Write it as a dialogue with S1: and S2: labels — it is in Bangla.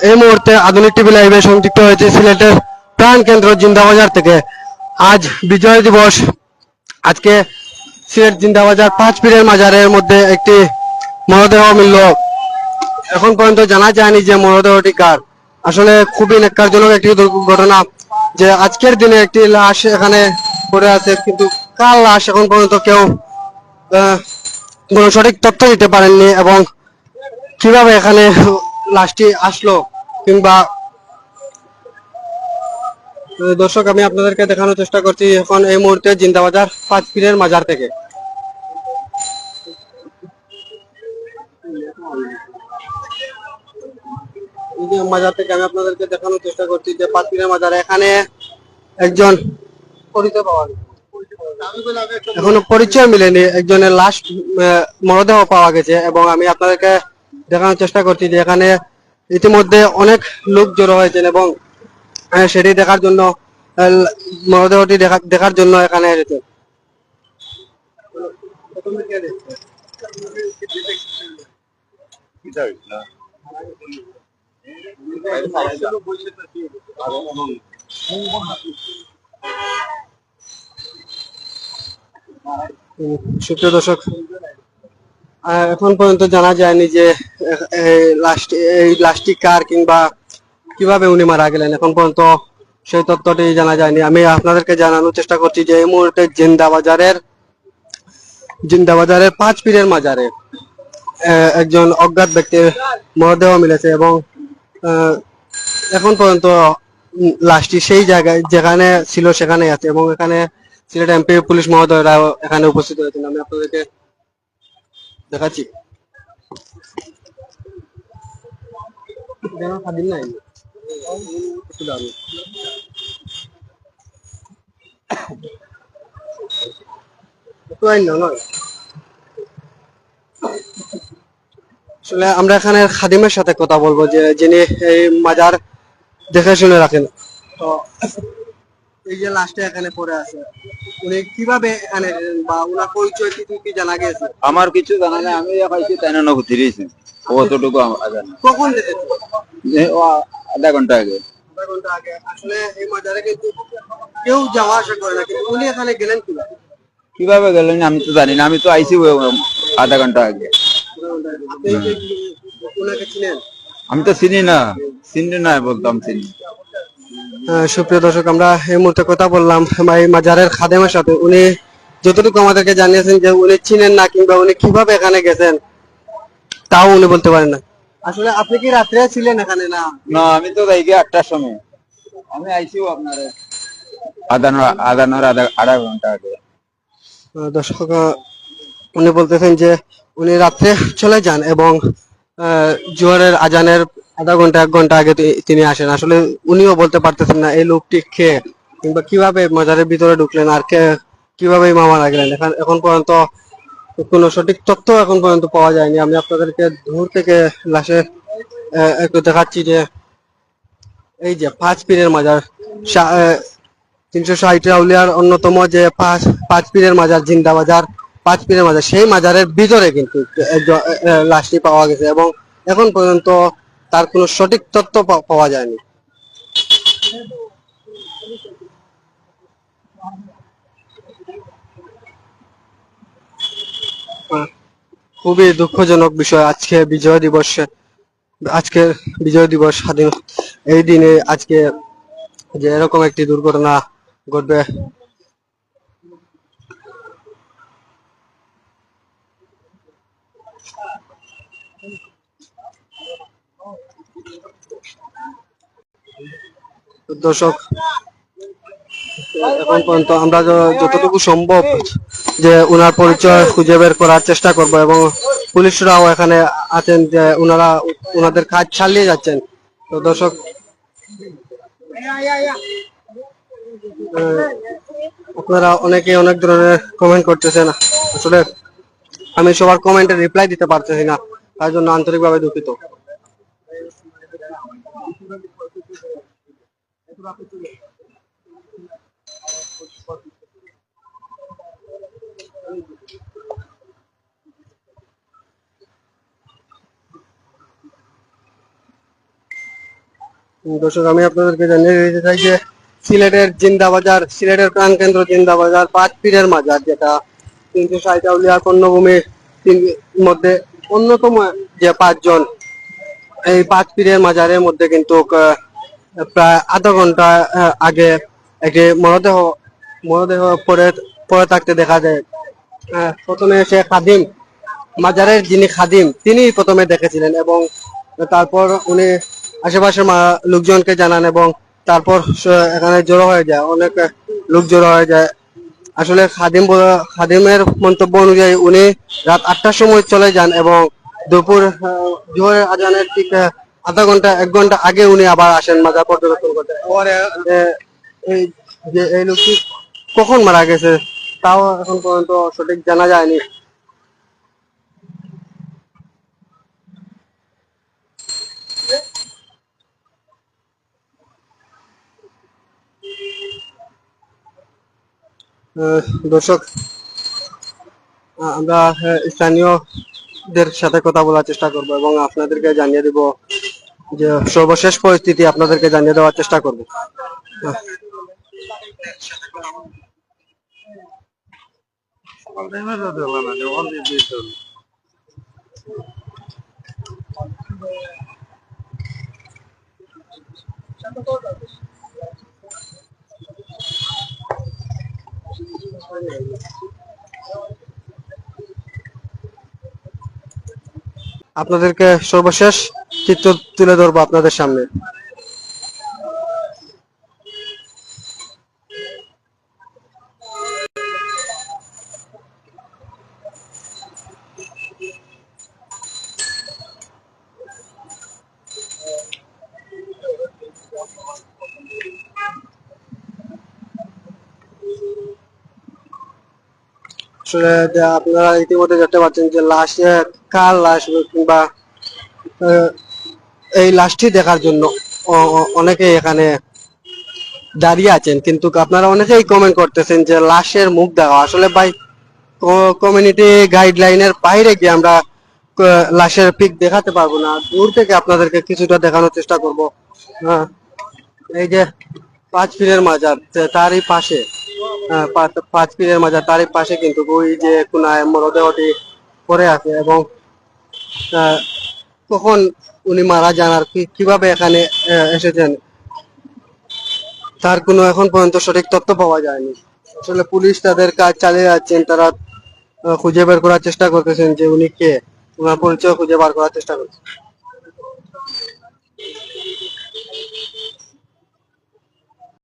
S1: এই মুহূর্তে আধুনিক টিভি লাইভে সংযুক্ত হয়েছে সিলেটের প্রাণ কেন্দ্র জিন্দাবাজার থেকে। আজ বিজয় দিবস। আজকে সিলেট জিন্দাবাজার পাঁচ পীরের মাজারের মধ্যে একটি মরদেহ মিলল। এখন পর্যন্ত জানা যায়নি যে মরদেহটি কার। আসলে খুবই ন্যাক্কারজনক একটি ঘটনা যে আজকের দিনে একটি লাশ এখানে পড়ে আছে, কিন্তু কার লাশ এখন পর্যন্ত কেউ কোনো সঠিক তথ্য দিতে পারেননি, এবং কিভাবে এখানে লাশটি আসলো কিংবা দর্শক, আমি আপনাদেরকে দেখানোর চেষ্টা করছি এখন এই মুহূর্তে জিন্দাবাজার পাঁচ পীরের মাজার থেকে। মাজার থেকে আমি আপনাদেরকে দেখানোর চেষ্টা করছি যে পাঁচ পীরের মাজার। এখানে একজন পরিচয় পাওয়া গেছে, এখনো পরিচয় মিলেনি, একজনের লাশ মরদেহ পাওয়া গেছে, এবং আমি আপনাদেরকে দেখানোর চেষ্টা করছি যে এখানে ইতিমধ্যে অনেক লোক জড়ো হয়েছেন এবং সেটি দেখার জন্য, মরদেহটি দেখার জন্য এখানে এসেছে। সুপ্রিয় দর্শক, এখন পর্যন্ত জানা যায়নি যে এই লাশটি কার কিংবা কিভাবে উনি মারা গেলেন। এখন পর্যন্ত সেই তথ্যটি জানা যায়নি। আমি আপনাদেরকে জানানোর চেষ্টা করছি যে এই মুহূর্তে জিন্দাবাজারের পাঁচ পীরের মাজারে একজন অজ্ঞাত ব্যক্তির মরদেহ মিলেছে, এবং এখন পর্যন্ত লাশটি সেই জায়গায় যেখানে ছিল সেখানে আছে, এবং এখানে সিলেট এমপি পুলিশ মহোদয়রাও এখানে উপস্থিত হয়েছেন। আমি আপনাদেরকে দেখাচ্ছি। স্বাধীন নাই নয়। আসলে আমরা এখানে খাদিমের সাথে কথা বলবো, যে যিনি এই মাজার দেখে শুনে রাখেন। তো এই যে লাশটা এখানে পড়ে আছে, উনি কিভাবে এখানে এলেন বা উনার পরিচয় কিছু কি জানা গেছে?
S2: আমার কিছু জানা নাই, আমি পাইছি তাই না নবুদ্ধিরেছি অতটুকু জানি।
S1: কখন দেখেছেন?
S2: ও আধা ঘন্টা আগে।
S1: আধা ঘন্টা আগে। আসলে এই মাজারে কিন্তু কেউ যাওয়া আসা করে না, কিন্তু উনি এখানে গেলেন কিভাবে?
S2: কিভাবে গেলেন আমি তো জানি না, আমি তো আইছি আধা ঘন্টা আগে।
S1: আপনি কি উনাকে চিনেন?
S2: আমি তো চিনি না, চিনি না বলতাম চিনি।
S1: সুপ্রিয় দর্শক, আমরা এই মুহূর্তে কথা বললাম এই মাজারের খাদেমের সাথে। উনি যতটুকু আমাদেরকে জানিয়েছেন যে উনি চিনেন না কিংবা উনি কিভাবে এখানে গেছেন তাও উনি বলতে পারেন না। আসলে আপনি কি রাত্রে ছিলেন এখানে? না
S2: না, আমি তো যাই 8টার সময়। আমি আইছিও আপনার আধা ঘন্টা আগে।
S1: দর্শক, উনি বলতেছেন যে উনি রাত্রে চলে যান এবং জোহরের আজানের আধা ঘন্টা 1 ঘন্টা আগে তিনি আসেন। আসলে উনিও বলতে পারতেছেন না এই লোকটি কে কিংবা কিভাবে মাজারের ভিতরে ঢুকলেন আর কে কিভাবে মামা লাগলেন। এখন পর্যন্ত কোনো সঠিক তথ্য এখন পর্যন্ত পাওয়া যায়নি। আমি আপনাদেরকে দূর থেকে লাশের একটু দেখাচ্ছি যে এই যে পাঁচ পীরের মাজার, 360 আউলিয়ার অন্যতম যে পাঁচ পীরের মাজার জিন্দাবাজার পাঁচ পীরের মাজার, সেই মাজারের ভিতরে কিন্তু লাশটি পাওয়া গেছে, এবং এখন পর্যন্ত তার কোনো সঠিক তথ্য পাওয়া যায়নি। খুবই দুঃখজনক বিষয়। আজকের বিজয় দিবস স্বাধীন এই দিনে আজকে যে এরকম একটি দুর্ঘটনা ঘটবে। দর্শক, এখন পর্যন্ত আমরা যতটুকু সম্ভব যে উনার পরিচয় খুঁজে বের করার চেষ্টা করব, এবং পুলিশরাও এখানে আছেন যে উনাদের কাজ চালিয়ে যাচ্ছেন। তো দর্শক, আপনারা অনেকে অনেক ধরনের কমেন্ট করতেছেন। আসলে আমি সবার কমেন্টের রিপ্লাই দিতে পারতেছি না, তার জন্য আন্তরিকভাবে দুঃখিত। দর্শক, আমি আপনাদেরকে জানিয়ে দিতে চাই যে সিলেটের জিন্দাবাজার, সিলেটের প্রাণকেন্দ্র জিন্দাবাজার 5 পীরের মাজার, যেটা 360 আউলিয়া পণ্যভূমির মধ্যে অন্যতম যে 5 জন, এই 5 পীরের মাজারের মধ্যে কিন্তু প্রায় আধা ঘন্টা আগে একটি মরদেহ মরদেহ পড়ে পড়ে থাকতে দেখা যায়। প্রথমে সে খাদিম, মাজারের যিনি খাদিম তিনি প্রথমে দেখেছিলেন, এবং তারপর উনি আশেপাশের লোকজনকে জানান, এবং তারপর এখানে জড়ো হয়ে যায়, অনেক লোক জড়ো হয়ে যায়। আসলে খাদিমের মন্তব্য অনুযায়ী উনি রাত 8টার সময় চলে যান, এবং দুপুর জোহরের আজানের ঠিক আধা ঘন্টা 1 ঘন্টা আগে উনি আবার আসেন মাজার পর্যবেক্ষণ করতে। পরে এই যে এই লোকটি কখন মারা গেছে তাও এখন পর্যন্ত সঠিক জানা যায়নি। দর্শক, আমরা স্থানীয়দের সাথে কথা বলার চেষ্টা করব এবং আপনাদেরকে জানিয়ে দেব যে সর্বশেষ পরিস্থিতি আপনাদেরকে জানিয়ে দেওয়ার চেষ্টা করব। আপনাদেরকে সর্বশেষ চিত্র তুলে ধরবো আপনাদের সামনে। আসলে যে আপনারা ইতিমধ্যে দেখতে পাচ্ছেন যে লাশ, কার লাশ কিংবা এই লাশটি দেখার জন্য অনেকে এখানে দাঁড়িয়ে আছেন, কিন্তু আপনারা অনেকেই কমেন্ট করতেছেন যে লাশের মুখ দেখাও। আসলে ভাই, কমিউনিটি গাইডলাইনের বাইরে গিয়ে আমরা লাশের পিক দেখাতে পারবো না। দূর থেকে আপনাদেরকে কিছুটা দেখানোর চেষ্টা করব। হ্যাঁ, এই যে 5 পীরের মাজার, তারই পাশে, 5 পীরের মাজার তারই পাশে কিন্তু ওই যে কোনায় মরদেহটি পড়ে আছে, এবং কখন উনি মারা যান আর কিভাবে এখানে এসেছেন তার কোনো এখন পর্যন্ত সঠিক তথ্য পাওয়া যায়নি। আসলে পুলিশ তাদের কাজ চালিয়ে যাচ্ছেন, তারা খুঁজে বের করার চেষ্টা করতেছেন যে উনি কে, ওনার পরিচয় খুঁজে বার করার চেষ্টা করছেন।